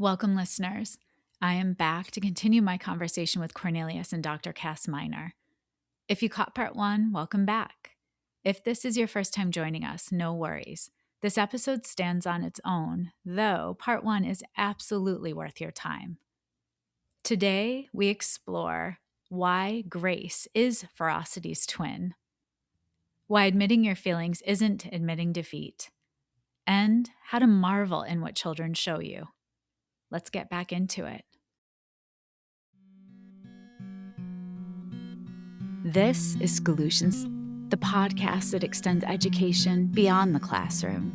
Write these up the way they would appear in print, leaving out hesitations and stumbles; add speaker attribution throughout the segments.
Speaker 1: Welcome, listeners. I am back to continue my conversation with Cornelius and Dr. Kass Minor. If you caught part one, welcome back. If this is your first time joining us, no worries. This episode stands on its own, though part one is absolutely worth your time. Today, we explore why grace is ferocity's twin, why admitting your feelings isn't admitting defeat, and how to marvel in what children show you. Let's get back into it. This is Schoolutions, the podcast that extends education beyond the classroom.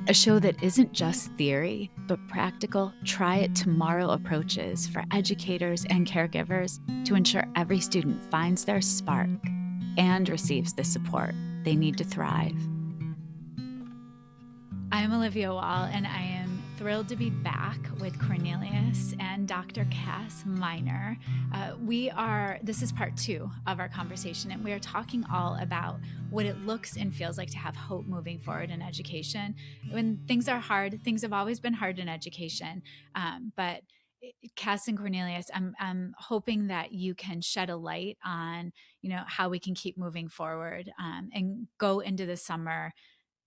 Speaker 1: A show that isn't just theory, but practical, try-it-tomorrow approaches for educators and caregivers to ensure every student finds their spark and receives the support they need to thrive. I'm Olivia Wall, and I am thrilled to be back with Cornelius and Dr. Kass Minor. This is part two of our conversation, and we are talking all about what it looks and feels like to have hope moving forward in education. When things are hard, things have always been hard in education, but Kass and Cornelius, I'm hoping that you can shed a light on, how we can keep moving forward and go into the summer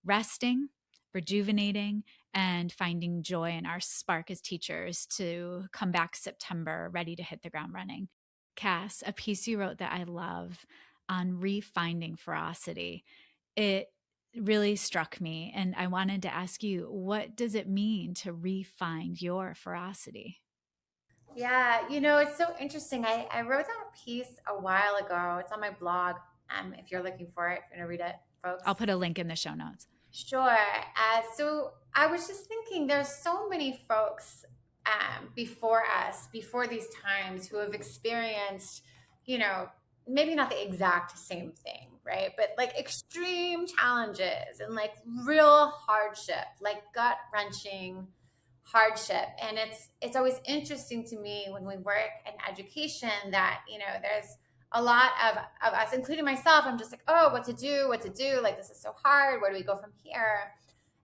Speaker 1: resting, rejuvenating, and finding joy in our spark as teachers to come back September ready to hit the ground running. Kass, a piece you wrote that I love on refinding ferocity, it really struck me, and I wanted to ask you, what does it mean to refind your ferocity?
Speaker 2: Yeah, it's so interesting. I wrote that piece a while ago. It's on my blog. If you're looking for it, if you're gonna read it,
Speaker 1: I'll
Speaker 2: folks.
Speaker 1: put a link in the show notes.
Speaker 2: Sure. So I was just thinking, there's so many folks before us, before these times, who have experienced, you know, maybe not the exact same thing, right? But like extreme challenges and like real hardship, like gut wrenching hardship. And it's always interesting to me when we work in education that, there's a lot of us, including myself. I'm just like, oh, what to do? Like, this is so hard. Where do we go from here?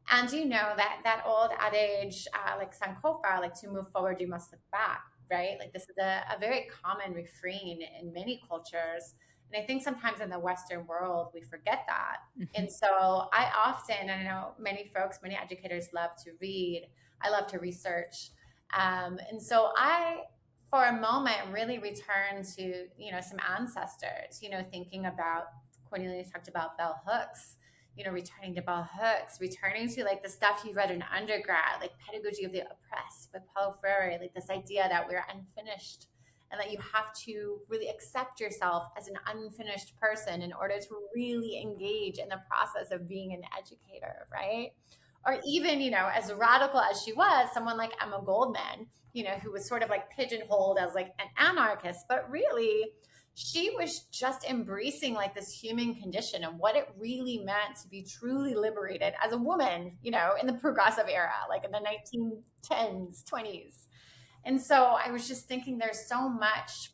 Speaker 2: And that old adage, like Sankofa, like to move forward, you must look back, right? Like this is a very common refrain in many cultures. And I think sometimes in the Western world, we forget that. And so I know many folks, many educators love to read. I love to research. And so for a moment, really return to, some ancestors, thinking about, Cornelius talked about bell hooks, returning to bell hooks, returning to like the stuff you read in undergrad, like Pedagogy of the Oppressed with Paulo Freire, like this idea that we're unfinished and that you have to really accept yourself as an unfinished person in order to really engage in the process of being an educator, right? Or even, as radical as she was, someone like Emma Goldman, who was sort of like pigeonholed as like an anarchist, but really she was just embracing like this human condition and what it really meant to be truly liberated as a woman, in the progressive era, like in the 1910s, 20s. And so I was just thinking there's so much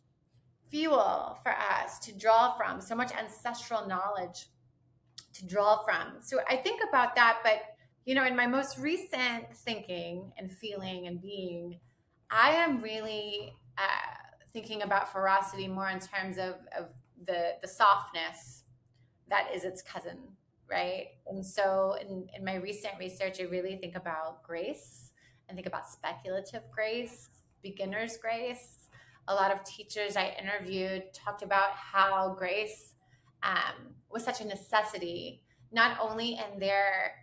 Speaker 2: fuel for us to draw from, so much ancestral knowledge to draw from. So I think about that, but in my most recent thinking and feeling and being, I am really thinking about ferocity more in terms of the softness that is its cousin, right? And so in my recent research, I really think about grace and think about speculative grace, beginner's grace. A lot of teachers I interviewed talked about how grace was such a necessity, not only in their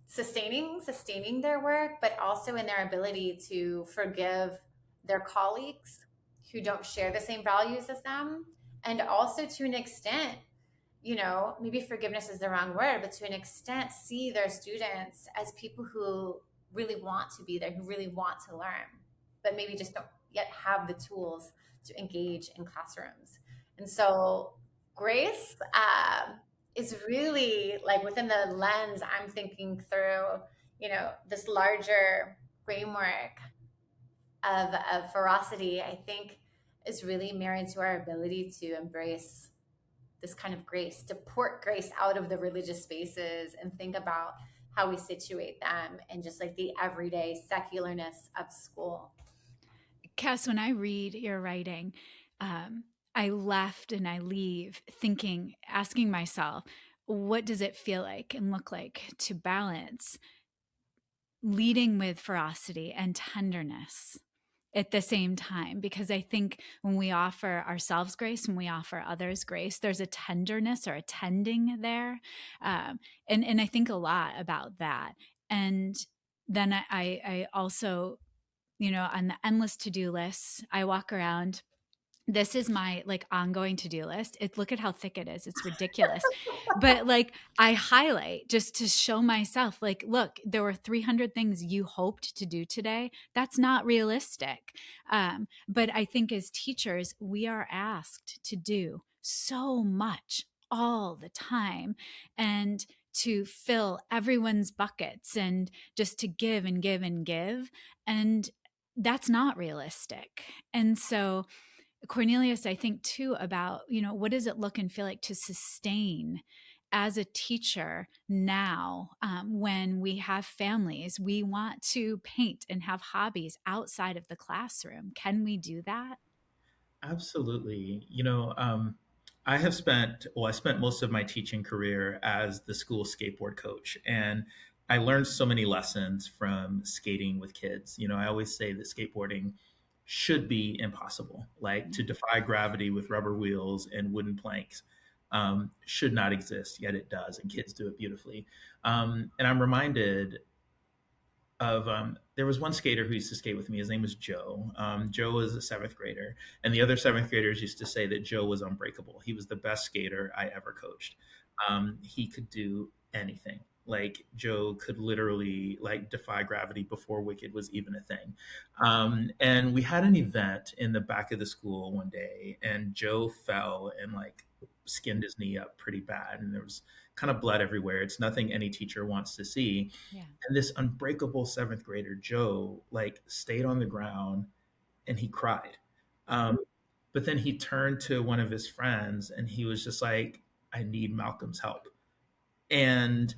Speaker 2: sustaining their work, but also in their ability to forgive their colleagues who don't share the same values as them. And also to an extent, maybe forgiveness is the wrong word, but to an extent, see their students as people who really want to be there, who really want to learn, but maybe just don't yet have the tools to engage in classrooms. And so grace is really like within the lens I'm thinking through, this larger framework of ferocity, I think is really married to our ability to embrace this kind of grace, to port grace out of the religious spaces and think about how we situate them and just like the everyday secularness of school.
Speaker 1: Kass, when I read your writing, I left and I leave thinking, asking myself, what does it feel like and look like to balance leading with ferocity and tenderness at the same time? Because I think when we offer ourselves grace, when we offer others grace, there's a tenderness or a tending there. And I think a lot about that. And then I also, on the endless to-do lists, I walk around. This is my like ongoing to-do list. Look at how thick it is. It's ridiculous. But like I highlight just to show myself like, look, there were 300 things you hoped to do today. That's not realistic. But I think as teachers, we are asked to do so much all the time, and to fill everyone's buckets and just to give and give and give. And that's not realistic. And so Cornelius, I think too about, what does it look and feel like to sustain as a teacher now, when we have families, we want to paint and have hobbies outside of the classroom. Can we do that?
Speaker 3: Absolutely. I spent most of my teaching career as the school skateboard coach, and I learned so many lessons from skating with kids. I always say that skateboarding should be impossible, like to defy gravity with rubber wheels and wooden planks. Should not exist, yet it does, and kids do it beautifully. And I'm reminded of there was one skater who used to skate with me. His name was Joe. Joe was a seventh grader, and the other seventh graders used to say that Joe was unbreakable. He was the best skater I ever coached. He could do anything. Like Joe could literally like defy gravity before Wicked was even a thing. And we had an event in the back of the school one day, and Joe fell and like skinned his knee up pretty bad, and there was kind of blood everywhere. It's nothing any teacher wants to see.
Speaker 1: Yeah.
Speaker 3: And this unbreakable seventh grader, Joe, like stayed on the ground and he cried. But then he turned to one of his friends and he was just like, I need Malcolm's help. And,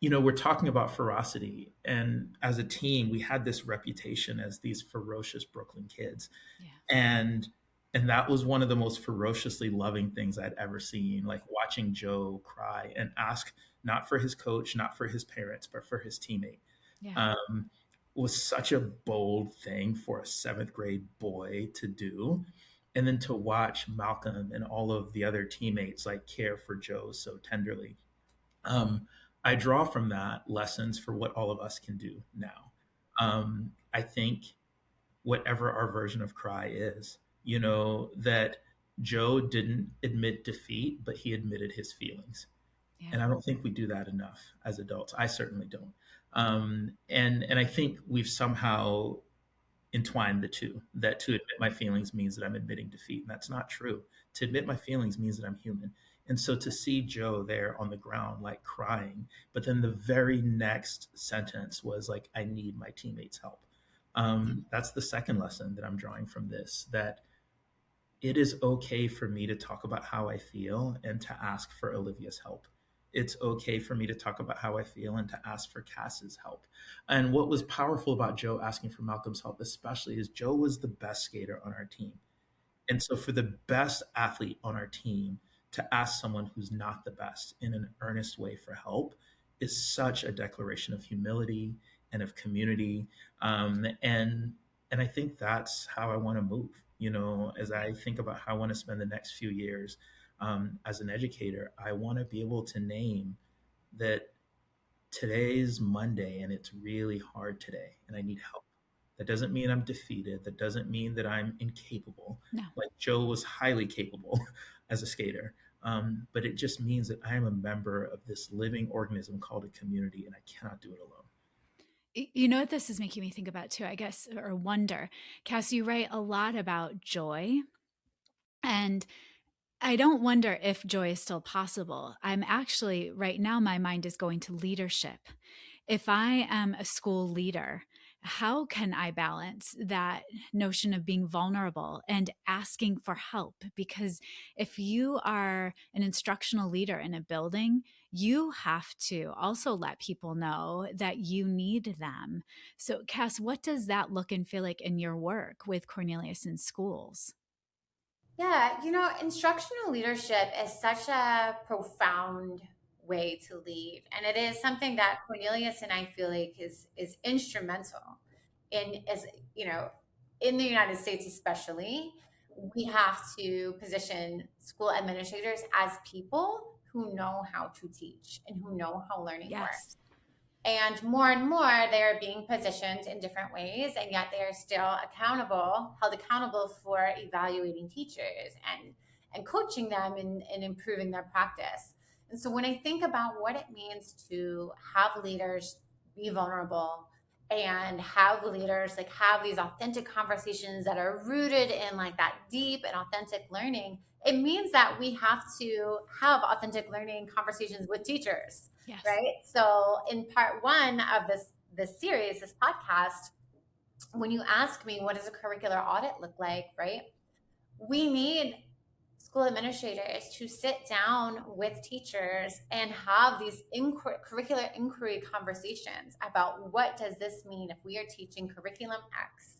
Speaker 3: we're talking about ferocity. And as a team, we had this reputation as these ferocious Brooklyn kids.
Speaker 1: Yeah.
Speaker 3: And that was one of the most ferociously loving things I'd ever seen, like watching Joe cry and ask not for his coach, not for his parents, but for his teammate.
Speaker 1: Yeah.
Speaker 3: Was such a bold thing for a seventh grade boy to do. And then to watch Malcolm and all of the other teammates like care for Joe so tenderly. I draw from that lessons for what all of us can do now. I think whatever our version of cry is, that Joe didn't admit defeat, but he admitted his feelings.
Speaker 1: Yeah.
Speaker 3: And I don't think we do that enough as adults. I certainly don't. And I think we've somehow entwined the two, that to admit my feelings means that I'm admitting defeat. And that's not true. To admit my feelings means that I'm human. And so to see Joe there on the ground, like crying, but then the very next sentence was like, I need my teammates' help. That's the second lesson that I'm drawing from this, that it is okay for me to talk about how I feel and to ask for Olivia's help. It's okay for me to talk about how I feel and to ask for Kass's help. And what was powerful about Joe asking for Malcolm's help, especially, is Joe was the best skater on our team. And so for the best athlete on our team to ask someone who's not the best in an earnest way for help is such a declaration of humility and of community. And I think that's how I want to move. As I think about how I want to spend the next few years as an educator, I want to be able to name that today's Monday and it's really hard today and I need help. That doesn't mean I'm defeated. That doesn't mean that I'm incapable.
Speaker 1: No.
Speaker 3: Like Joe was highly capable as a skater. But it just means that I am a member of this living organism called a community and I cannot do it alone.
Speaker 1: You know what this is making me think about too, I guess, or wonder. Cass, you write a lot about joy. And I don't wonder if joy is still possible. I'm actually, right now, my mind is going to leadership. if I am a school leader, how can I balance that notion of being vulnerable and asking for help? Because if you are an instructional leader in a building, you have to also let people know that you need them. So, Cass, what does that look and feel like in your work with Cornelius in schools?
Speaker 2: Yeah, instructional leadership is such a profound way to lead. And it is something that Cornelius and I feel like is instrumental in as you know, in the United States especially, we have to position school administrators as people who know how to teach and who know how learning
Speaker 1: Yes.
Speaker 2: works. And more, they're being positioned in different ways, and yet they are still held accountable for evaluating teachers and coaching them and improving their practice. And so when I think about what it means to have leaders be vulnerable and have leaders like have these authentic conversations that are rooted in like that deep and authentic learning, it means that we have to have authentic learning conversations with teachers.
Speaker 1: Yes.
Speaker 2: Right. So in part one of this series, this podcast, when you ask me what does a curricular audit look like, right? We need school administrators to sit down with teachers and have these curricular inquiry conversations about what does this mean if we are teaching curriculum X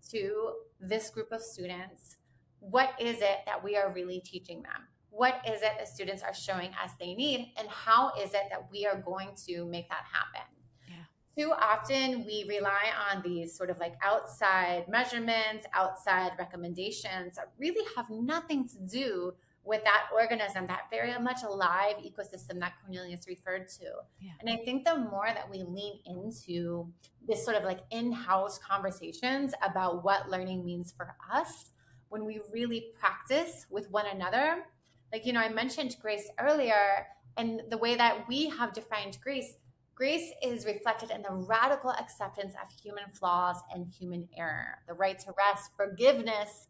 Speaker 2: to this group of students. What is it that we are really teaching them? What is it that students are showing us they need? And how is it that we are going to make that happen? Yeah. Too often we rely on these sort of like outside measurements, outside recommendations that really have nothing to do with that organism, that very much alive ecosystem that Cornelius referred to. Yeah. And I think the more that we lean into this sort of like in-house conversations about what learning means for us, when we really practice with one another, like, I mentioned grace earlier, and the way that we have defined grace is reflected in the radical acceptance of human flaws and human error, the right to rest, forgiveness,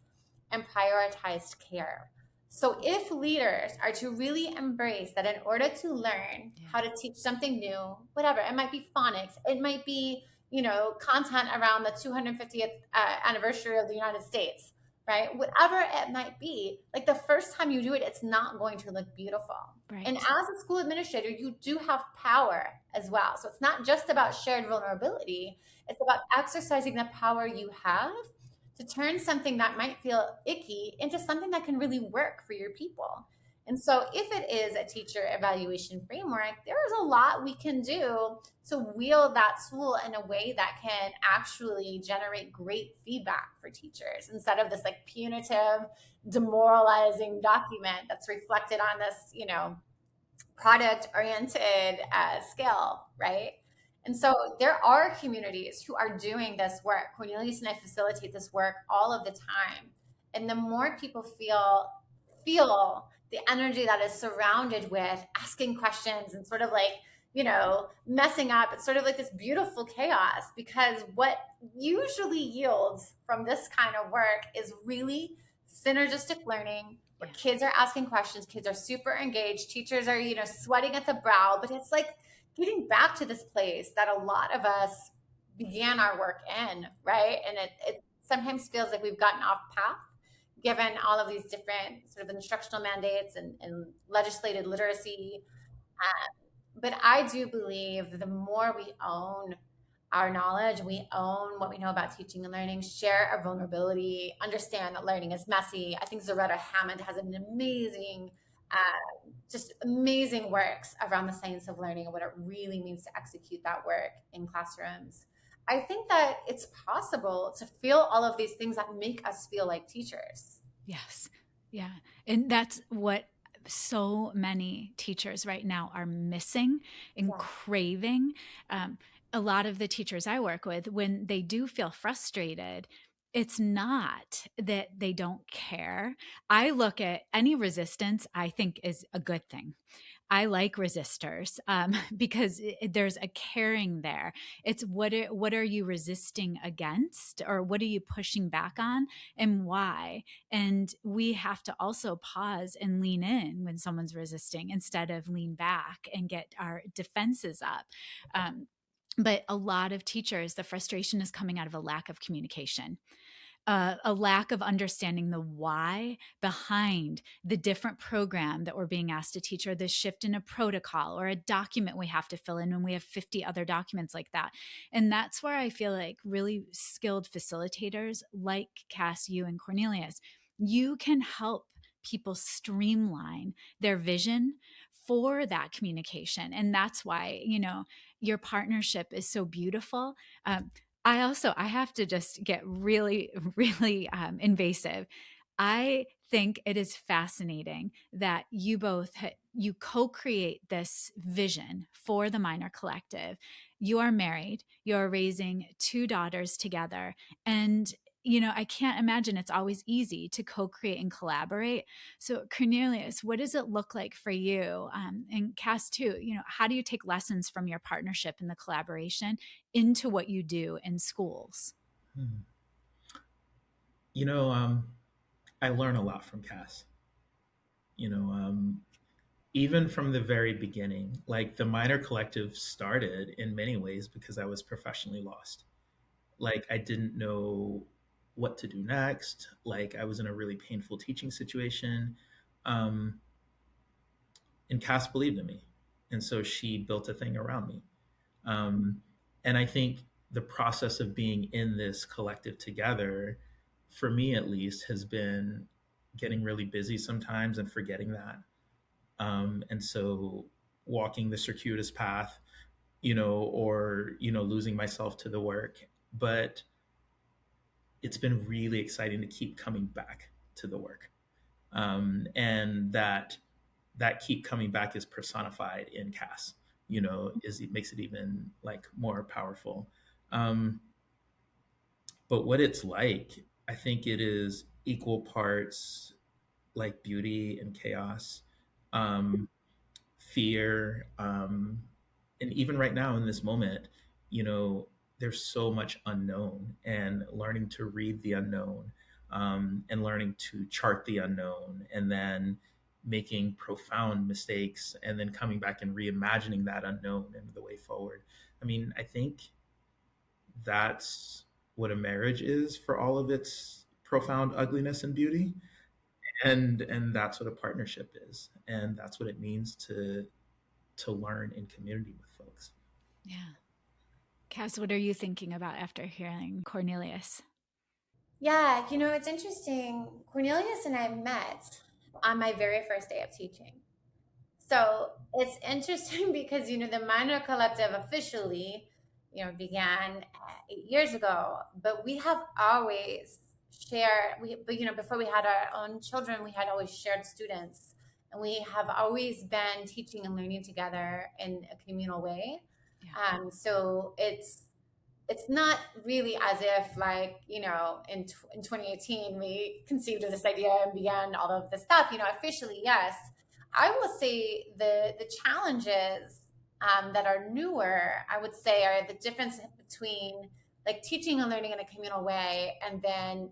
Speaker 2: and prioritized care. So if leaders are to really embrace that in order to learn how to teach something new, whatever, it might be phonics, it might be, content around the 250th anniversary of the United States, right? Whatever it might be, like the first time you do it, it's not going to look beautiful. Right. And as a school administrator, you do have power as well. So it's not just about shared vulnerability. It's about exercising the power you have to turn something that might feel icky into something that can really work for your people. And so if it is a teacher evaluation framework, there's a lot we can do to wield that tool in a way that can actually generate great feedback for teachers instead of this like punitive, demoralizing document that's reflected on this, product-oriented scale, right? And so there are communities who are doing this work. Cornelius and I facilitate this work all of the time. And the more people feel the energy that is surrounded with asking questions and sort of like, messing up, it's sort of like this beautiful chaos, because what usually yields from this kind of work is really synergistic learning, where kids are asking questions, kids are super engaged, teachers are, sweating at the brow, but it's like getting back to this place that a lot of us began our work in, right? And it sometimes feels like we've gotten off path given all of these different sort of instructional mandates and legislated literacy. But I do believe the more we own our knowledge, we own what we know about teaching and learning, share our vulnerability, understand that learning is messy. I think Zaretta Hammond has an amazing, just amazing works around the science of learning and what it really means to execute that work in classrooms. I think that it's possible to feel all of these things that make us feel like teachers.
Speaker 1: Yes. Yeah. And that's what so many teachers right now are missing and craving. A lot of the teachers I work with, when they do feel frustrated, it's not that they don't care. I look at any resistance, I think, is a good thing. I like resistors because there's a caring there. It's what are you resisting against, or what are you pushing back on, and why? And we have to also pause and lean in when someone's resisting instead of lean back and get our defenses up. But a lot of teachers, the frustration is coming out of a lack of communication, a lack of understanding the why behind the different program that we're being asked to teach, or this shift in a protocol or a document we have to fill in when we have 50 other documents like that. And that's where I feel like really skilled facilitators like Kass, you, and Cornelius, you can help people streamline their vision for that communication. And that's why, your partnership is so beautiful. I have to just get really, really invasive. I think it is fascinating that you both you co-create this vision for the Minor Collective. You are married. You're raising two daughters together, and I can't imagine it's always easy to co-create and collaborate. So, Cornelius, what does it look like for you? And Kass, too, how do you take lessons from your partnership and the collaboration into what you do in schools?
Speaker 3: Hmm. You know, I learn a lot from Cass. You know, even from the very beginning, like the Minor Collective started in many ways because I was professionally lost. Like I didn't know what to do next. Like I was in a really painful teaching situation. Um, and Cass believed in me. And so she built a thing around me. Um, and I think the process of being in this collective together, for me at least, has been getting really busy sometimes and forgetting that. And so walking the circuitous path, or, losing myself to the work. But it's been really exciting to keep coming back to the work. And that keep coming back is personified in Cass, is it makes it even like more powerful. Um, but what it's like, I think it is equal parts like beauty and chaos, um, fear, and even right now in this moment, you know, there's so much unknown, and learning to read the unknown, and learning to chart the unknown, and then making profound mistakes, and then coming back and reimagining that unknown into the way forward. I mean, I think that's what a marriage is for all of its profound ugliness and beauty, and that's what a partnership is, and that's what it means to learn in community with folks.
Speaker 1: Yeah. Cass, what are you thinking about after hearing Cornelius?
Speaker 2: Yeah, it's interesting. Cornelius and I met on my very first day of teaching. So it's interesting because, the Minor Collective officially, began 8 years ago, but we have always shared, but, before we had our own children, we had always shared students, and we have always been teaching and learning together in a communal way.
Speaker 1: Yeah.
Speaker 2: So it's not really as if, like, in 2018 we conceived of this idea and began all of this stuff. Officially, yes. I will say the challenges that are newer, I would say, are the difference between like teaching and learning in a communal way, and then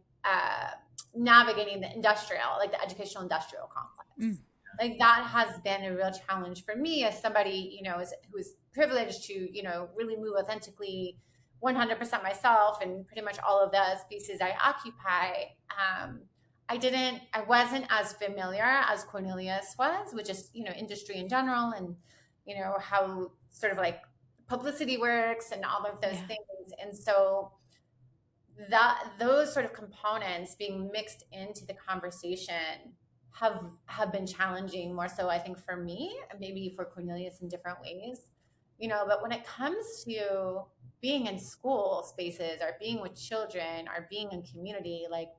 Speaker 2: navigating the industrial, like the educational industrial complex. Like that has been a real challenge for me as somebody, who is privileged to, really move authentically 100% myself and pretty much all of the spaces I occupy. I wasn't as familiar as Cornelius was, with just, industry in general, and, how sort of like publicity works and all of those things. And so those sort of components being mixed into the conversation have been challenging, more so I think for me, maybe for Cornelius in different ways. But when it comes to being in school spaces, or being with children, or being in community, like,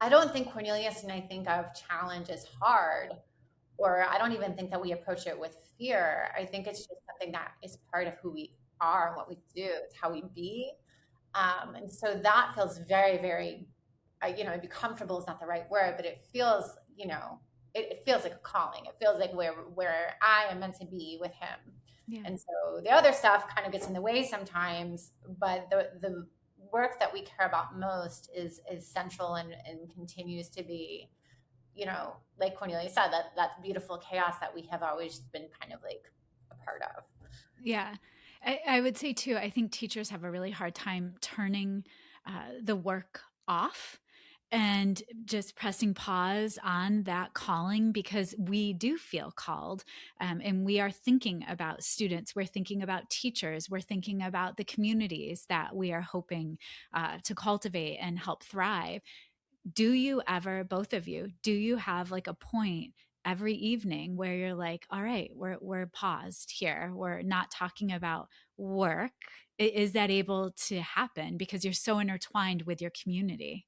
Speaker 2: I don't think Cornelius and I think of challenge as hard, or I don't even think that we approach it with fear. I think it's just something that is part of who we are and what we do. It's how we be. And so that feels very, very, maybe comfortable is not the right word, but it feels, it feels like a calling. It feels like where I am meant to be with him. Yeah. And so the other stuff kind of gets in the way sometimes, but the work that we care about most is central, and continues to be, like Cornelia said, that beautiful chaos that we have always been kind of like a part of.
Speaker 1: Yeah. I would say too, I think teachers have a really hard time turning the work off and just pressing pause on that calling, because we do feel called, and we are thinking about students, we're thinking about teachers, we're thinking about the communities that we are hoping to cultivate and help thrive. Do you ever, both of you, do you have like a point every evening where you're like, all right, we're paused here, we're not talking about work? Is that able to happen because you're so intertwined with your community?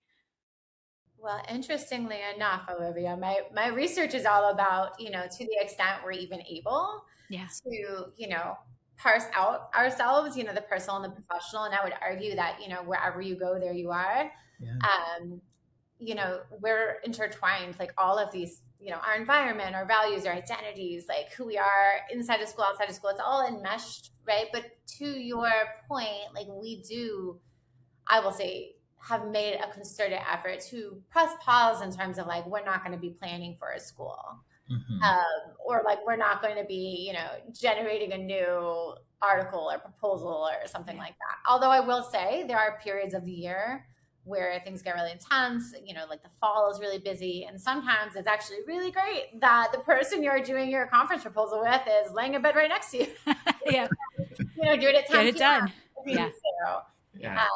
Speaker 2: Well, interestingly enough, Olivia, my research is all about, to the extent we're even able
Speaker 1: Yeah.
Speaker 2: to, parse out ourselves, the personal and the professional. And I would argue that, wherever you go, there you are.
Speaker 3: Yeah.
Speaker 2: Um, we're intertwined, like all of these, our environment, our values, our identities, like who we are inside of school, outside of school, it's all enmeshed, right? But to your point, like we do, I will say, have made a concerted effort to press pause in terms of like, we're not going to be planning for a school.
Speaker 3: Mm-hmm.
Speaker 2: Or like, we're not going to be, generating a new article or proposal or something like that. Although I will say there are periods of the year where things get really intense, like the fall is really busy. And sometimes it's actually really great that the person you're doing your conference proposal with is laying in bed right next to you.
Speaker 1: Yeah.
Speaker 2: Do it at 10
Speaker 1: Get it done. Yeah.
Speaker 3: Yeah.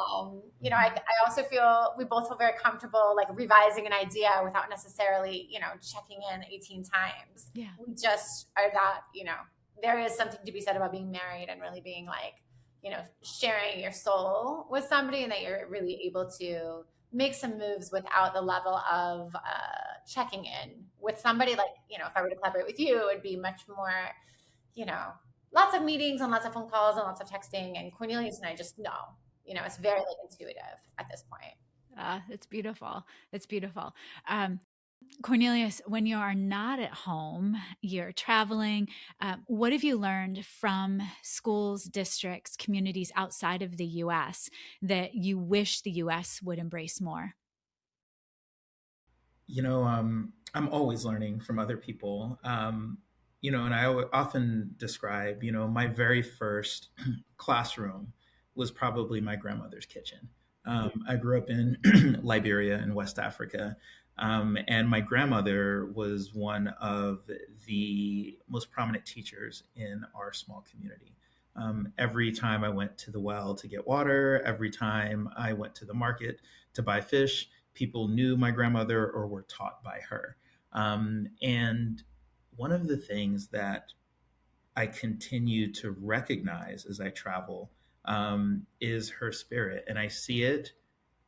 Speaker 2: I also feel we both feel very comfortable like revising an idea without necessarily, checking in 18 times.
Speaker 1: Yeah.
Speaker 2: We just are that, there is something to be said about being married and really being like, sharing your soul with somebody, and that you're really able to make some moves without the level of checking in with somebody. Like, if I were to collaborate with you, it'd be much more, lots of meetings and lots of phone calls and lots of texting. And Cornelius and I just know, it's very like intuitive at this point.
Speaker 1: It's beautiful. It's beautiful. Cornelius, when you are not at home, you're traveling. What have you learned from schools, districts, communities outside of the US that you wish the US would embrace more?
Speaker 3: I'm always learning from other people. And I often describe, my very first classroom was probably my grandmother's kitchen. I grew up in Liberia in West Africa. And my grandmother was one of the most prominent teachers in our small community. Every time I went to the well to get water, every time I went to the market to buy fish, people knew my grandmother or were taught by her. And one of the things that I continue to recognize as I travel is her spirit. And I see it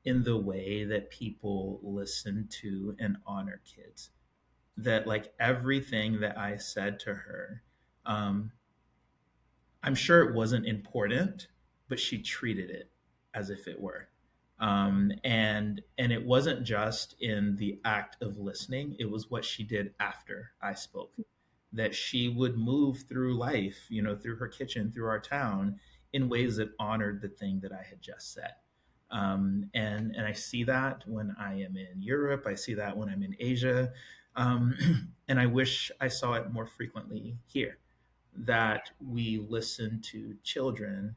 Speaker 3: in the way that people listen to and honor kids. That, like, everything that I said to her, um, I'm sure it wasn't important, but she treated it as if it were. And it wasn't just in the act of listening; it was what she did after I spoke. That she would move through life, through her kitchen, through our town, in ways that honored the thing that I had just said. And I see that when I am in Europe. I see that when I'm in Asia, um, and I wish I saw it more frequently here. That we listen to children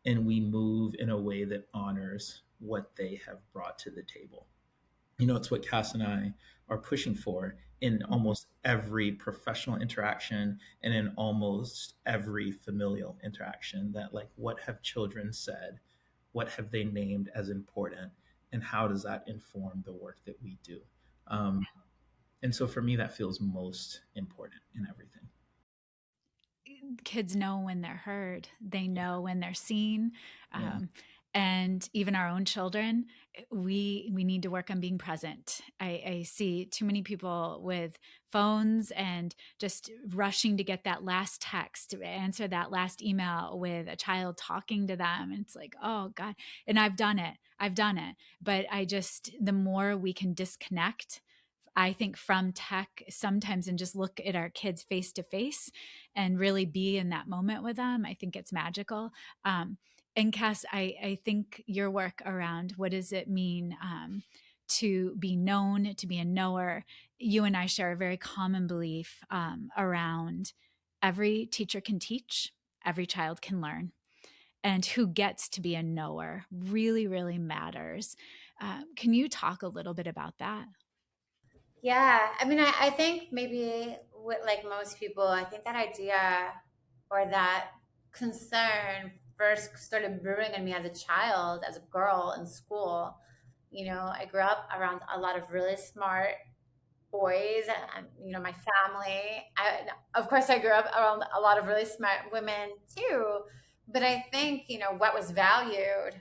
Speaker 3: and we move in a way that honors what they have brought to the table. It's what Cass and I are pushing for in almost every professional interaction and in almost every familial interaction. That, like, what have children said? What have they named as important? And how does that inform the work that we do? Um, and so for me, that feels most important in everything.
Speaker 1: Kids know when they're heard, they know when they're seen.
Speaker 3: Yeah.
Speaker 1: And even our own children, we need to work on being present. I see too many people with phones and just rushing to get that last text, to answer that last email with a child talking to them. And it's like, oh God. And I've done it. But the more we can disconnect, I think, from tech sometimes, and just look at our kids face to face and really be in that moment with them, I think it's magical. And Cass, I think your work around what does it mean to be known, to be a knower, you and I share a very common belief around every teacher can teach, every child can learn. and who gets to be a knower really, really matters. Can you talk a little bit about that?
Speaker 2: Yeah, I mean, I think maybe with like most people, I think that idea or that concern first started brewing in me as a child, as a girl in school. I grew up around a lot of really smart boys and my family. Of course, I grew up around a lot of really smart women too, but I think what was valued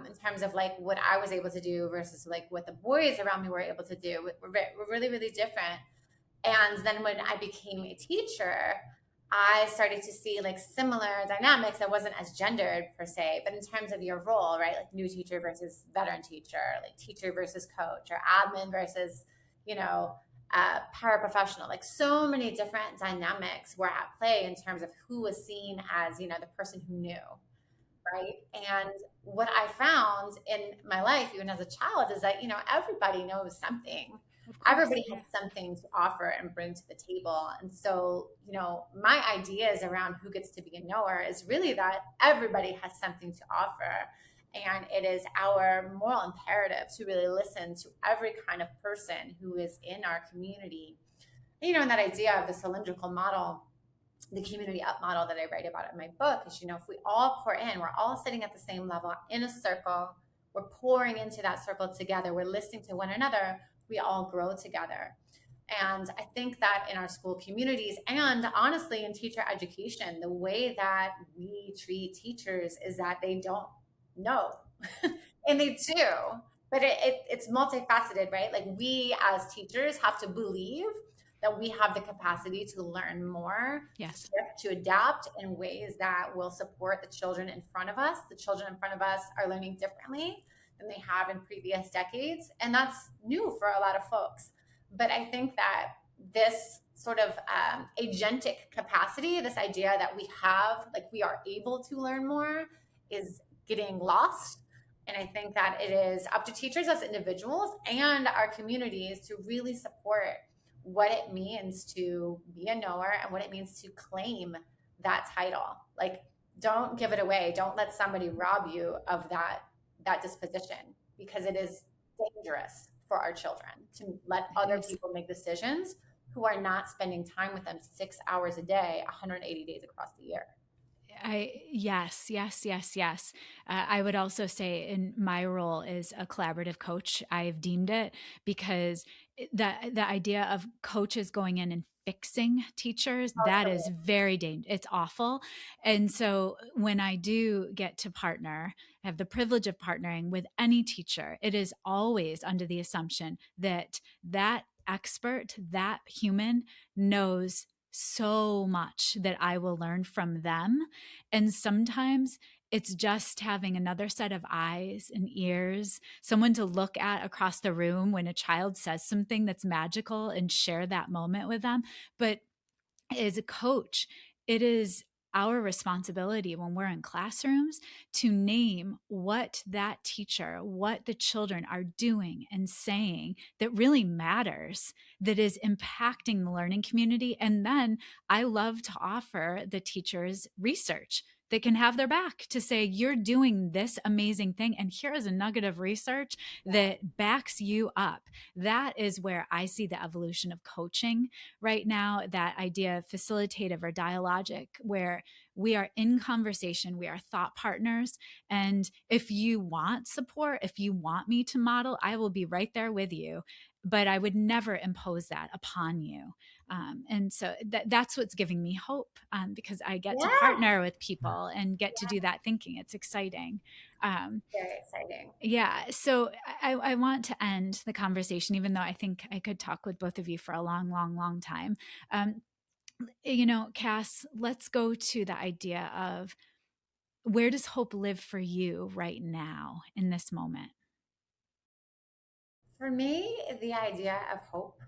Speaker 2: in terms of like what I was able to do versus like what the boys around me were able to do were really, really different. And then when I became a teacher, I started to see like similar dynamics that wasn't as gendered per se, but in terms of your role, right? Like new teacher versus veteran teacher, like teacher versus coach, or admin versus, you know, paraprofessional. Like so many different dynamics were at play in terms of who was seen as, the person who knew, right? And what I found in my life, even as a child, is that, everybody knows something.
Speaker 1: Of course.
Speaker 2: Everybody has something to offer and bring to the table. And so, my ideas around who gets to be a knower is really that everybody has something to offer. And it is our moral imperative to really listen to every kind of person who is in our community. And that idea of the cylindrical model, the community up model that I write about in my book is, if we all pour in, we're all sitting at the same level in a circle, we're pouring into that circle together, we're listening to one another, we all grow together. And I think that in our school communities and honestly in teacher education, the way that we treat teachers is that they don't know and they do, but it's multifaceted, right? Like we as teachers have to believe that we have the capacity to learn more,
Speaker 1: Yes,
Speaker 2: to adapt in ways that will support the children in front of us. The children in front of us are learning differently than they have in previous decades. And that's new for a lot of folks. But I think that this sort of agentic capacity, this idea that we have, like we are able to learn more, is getting lost. And I think that it is up to teachers as individuals and our communities to really support what it means to be a knower and what it means to claim that title. Like, don't give it away. Don't let somebody rob you of that disposition, because it is dangerous for our children to let other people make decisions who are not spending time with them 6 hours a day, 180 days across the year.
Speaker 1: Yes. I would also say in my role as a collaborative coach, I've deemed it because the idea of coaches going in and fixing teachers, that is very dangerous. It's awful. And so when I do get to partner, I have the privilege of partnering with any teacher, it is always under the assumption that that expert, that human knows so much that I will learn from them. And sometimes it's just having another set of eyes and ears, someone to look at across the room when a child says something that's magical and share that moment with them. But as a coach, it is our responsibility when we're in classrooms to name what that teacher, what the children are doing and saying that really matters, that is impacting the learning community. And then I love to offer the teachers research that can have their back to say, you're doing this amazing thing, and here is a nugget of research that backs you up. That is where I see the evolution of coaching right now, that idea of facilitative or dialogic, where we are in conversation, we are thought partners. And if you want support, if you want me to model, I will be right there with you. But I would never impose that upon you. And so that's what's giving me hope, because I get to partner with people and get to do that thinking. It's exciting.
Speaker 2: Very exciting.
Speaker 1: Yeah. So I want to end the conversation, even though I think I could talk with both of you for a long, long, long time. Kass, let's go to the idea of, where does hope live for you right now in this moment?
Speaker 2: For me, the idea of hope,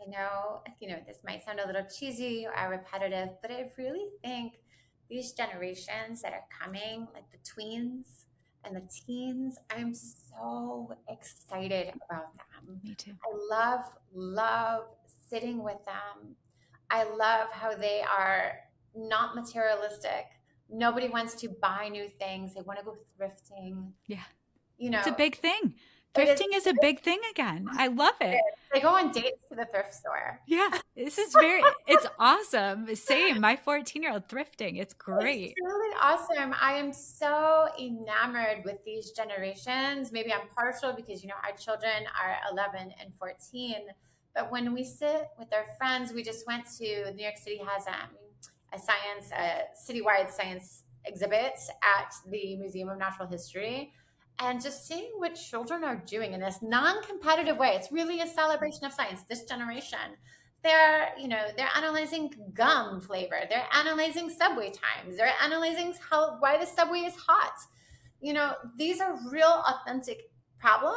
Speaker 2: I know, this might sound a little cheesy or repetitive, but I really think these generations that are coming, like the tweens and the teens, I'm so excited about them.
Speaker 1: Me too.
Speaker 2: I love sitting with them. I love how they are not materialistic, Nobody wants to buy new things. They want to go thrifting.
Speaker 1: Yeah.
Speaker 2: You
Speaker 1: It's a
Speaker 2: know,
Speaker 1: big thing.
Speaker 2: it is.
Speaker 1: Thrifting is a big thing again. I love it.
Speaker 2: They go on dates to the thrift store.
Speaker 1: Yeah. It's awesome. Same. My 14-year-old thrifting. It's
Speaker 2: It's
Speaker 1: great.
Speaker 2: truly awesome. I am so enamored with these generations. Maybe I'm partial because, our children are 11 and 14. But when we sit with our friends, we just went to New York City has a citywide science exhibit at the Museum of Natural History. And just seeing what children are doing in this non-competitive way. It's really a celebration of science, this generation. They're analyzing gum flavor. They're analyzing subway times. They're analyzing why the subway is hot. These are real authentic problems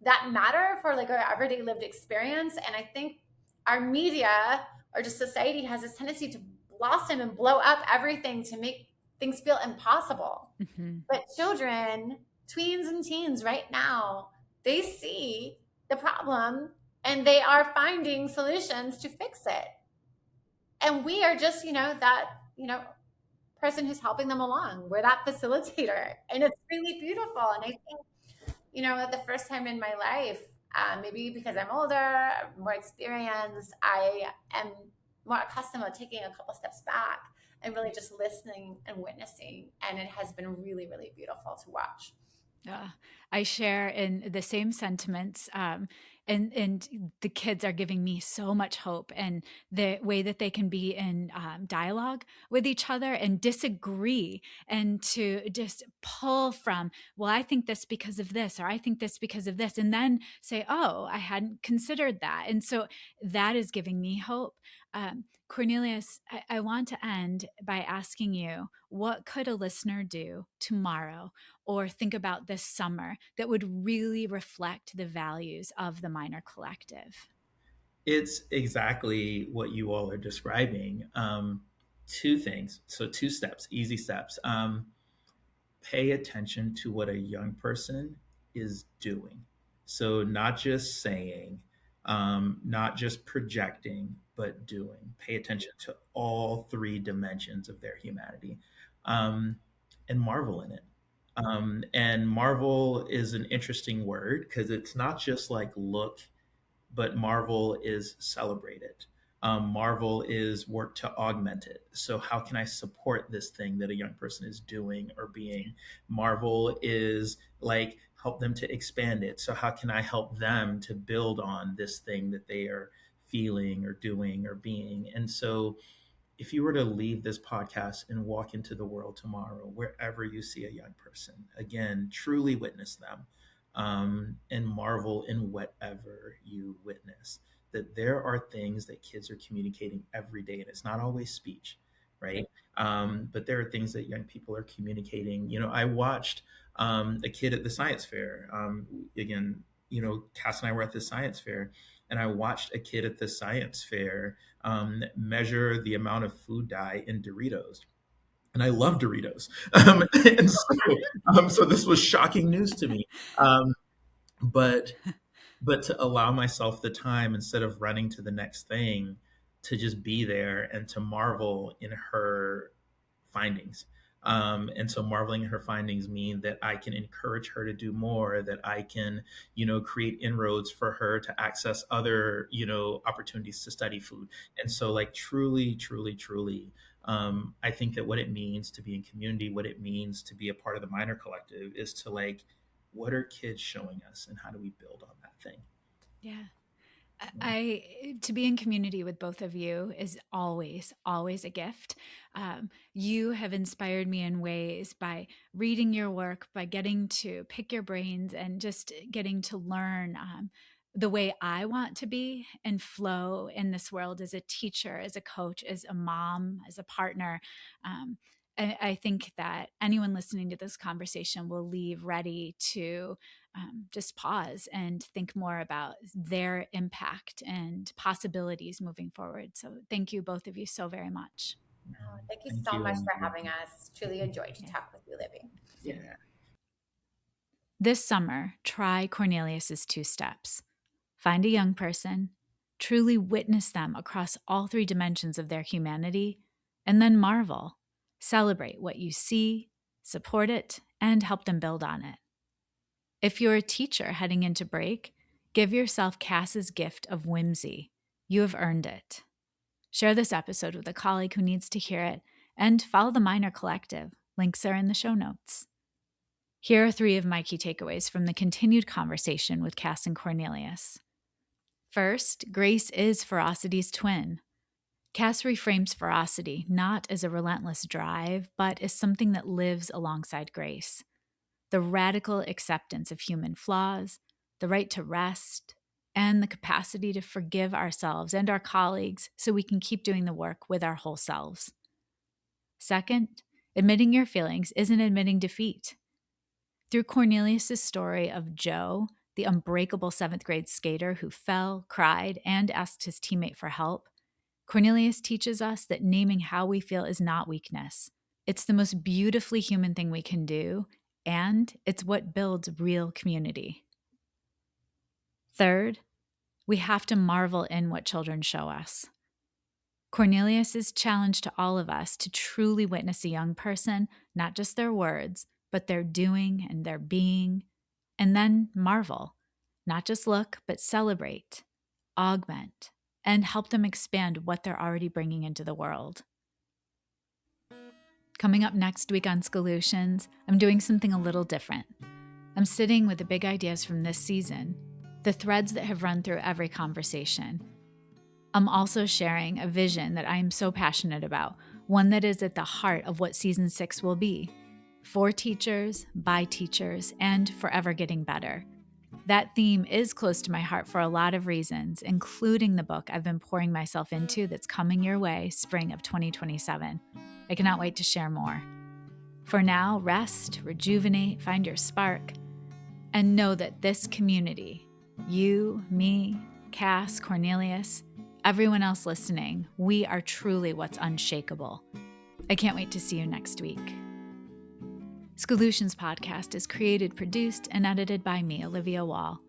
Speaker 2: that matter for like our everyday lived experience. And I think our media or just society has this tendency to blossom and blow up everything to make things feel impossible.
Speaker 1: Mm-hmm.
Speaker 2: But children, tweens and teens right now, they see the problem and they are finding solutions to fix it. And we are just, that, person who's helping them along. We're that facilitator. And it's really beautiful. And I think, the first time in my life, maybe because I'm older, more experienced, I am more accustomed to taking a couple steps back and really just listening and witnessing. And it has been really, really beautiful to watch.
Speaker 1: I share in the same sentiments. And the kids are giving me so much hope, and the way that they can be in dialogue with each other and disagree, and to just pull from, well, I think this because of this, or I think this because of this, and then say, oh, I hadn't considered that. And so that is giving me hope. Cornelius, I want to end by asking you, what could a listener do tomorrow or think about this summer that would really reflect the values of the Minor Collective?
Speaker 3: It's exactly what you all are describing. Two things. So, two steps, easy steps. Pay attention to what a young person is doing. So, not just saying, not just projecting, but doing. Pay attention to all three dimensions of their humanity, and marvel in it. And marvel is an interesting word because it's not just like look, but marvel is celebrate it. Marvel is work to augment it. So, how can I support this thing that a young person is doing or being? Marvel is like help them to expand it. So, how can I help them to build on this thing that they are feeling or doing or being? And so, if you were to leave this podcast and walk into the world tomorrow, wherever you see a young person, again, truly witness them, and marvel in whatever you witness. That there are things that kids are communicating every day, and it's not always speech, right? But there are things that young people are communicating. I watched a kid at the science fair. Again, Cass and I were at the science fair, and I watched a kid at the science fair measure the amount of food dye in Doritos. And I love Doritos. And so this was shocking news to me. But to allow myself the time, instead of running to the next thing, to just be there and to marvel in her findings. And so marveling in her findings mean that I can encourage her to do more, that I can, create inroads for her to access other, opportunities to study food. And so like truly, truly, truly, I think that what it means to be in community, what it means to be a part of the Minor Collective is to like, what are kids showing us and how do we build on that thing?
Speaker 1: Yeah. To be in community with both of you is always, always a gift. You have inspired me in ways by reading your work, by getting to pick your brains and just getting to learn the way I want to be and flow in this world as a teacher, as a coach, as a mom, as a partner. I think that anyone listening to this conversation will leave ready to just pause and think more about their impact and possibilities moving forward. So thank you, both of you, so very much.
Speaker 2: Oh, thank you so much for having us. Truly a joy to talk with you, Libby.
Speaker 3: Yeah.
Speaker 1: This summer, try Cornelius's 2 steps. Find a young person, truly witness them across all 3 dimensions of their humanity, and then marvel. Celebrate what you see, support it, and help them build on it. If you're a teacher heading into break, give yourself Kass's gift of whimsy. You have earned it. Share this episode with a colleague who needs to hear it, and follow the Minor Collective. Links are in the show notes. Here are 3 of my key takeaways from the continued conversation with Kass and Cornelius. First, grace is ferocity's twin. Kass reframes ferocity not as a relentless drive, but as something that lives alongside grace. The radical acceptance of human flaws, the right to rest, and the capacity to forgive ourselves and our colleagues so we can keep doing the work with our whole selves. Second, admitting your feelings isn't admitting defeat. Through Cornelius' story of Joe, the unbreakable 7th grade skater who fell, cried, and asked his teammate for help, Cornelius teaches us that naming how we feel is not weakness. It's the most beautifully human thing we can do, and it's what builds real community. Third, we have to marvel in what children show us. Cornelius' challenge to all of us to truly witness a young person, not just their words, but their doing and their being, and then marvel, not just look, but celebrate, augment, and help them expand what they're already bringing into the world. Coming up next week on Schoolutions, I'm doing something a little different. I'm sitting with the big ideas from this season, the threads that have run through every conversation. I'm also sharing a vision that I am so passionate about, one that is at the heart of what season 6 will be. For teachers, by teachers, and forever getting better. That theme is close to my heart for a lot of reasons, including the book I've been pouring myself into that's coming your way spring of 2027. I cannot wait to share more. For now, rest, rejuvenate, find your spark, and know that this community, you, me, Kass, Cornelius, everyone else listening, we are truly what's unshakable. I can't wait to see you next week. Schoolutions podcast is created, produced, and edited by me, Olivia Wall.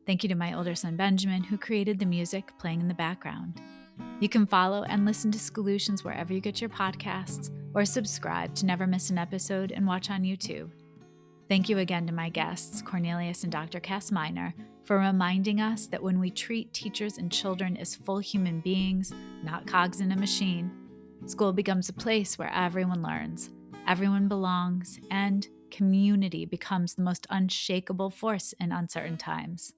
Speaker 1: Thank you to my older son, Benjamin, who created the music playing in the background. You can follow and listen to Schoolutions wherever you get your podcasts, or subscribe to never miss an episode and watch on YouTube. Thank you again to my guests, Cornelius and Dr. Kass Minor, for reminding us that when we treat teachers and children as full human beings, not cogs in a machine, school becomes a place where everyone learns. Everyone belongs, and community becomes the most unshakable force in uncertain times.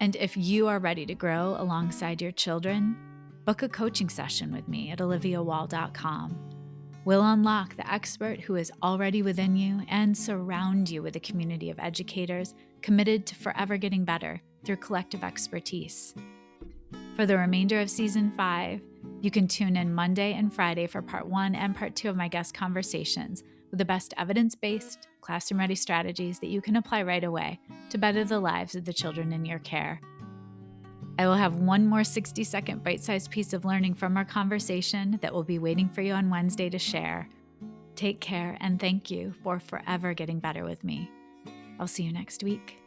Speaker 1: And if you are ready to grow alongside your children, book a coaching session with me at oliviawall.com. We'll unlock the expert who is already within you and surround you with a community of educators committed to forever getting better through collective expertise. For the remainder of Season 5, you can tune in Monday and Friday for Part 1 and Part 2 of my guest conversations with the best evidence-based, classroom-ready strategies that you can apply right away to better the lives of the children in your care. I will have one more 60-second bite-sized piece of learning from our conversation that will be waiting for you on Wednesday to share. Take care, and thank you for forever getting better with me. I'll see you next week.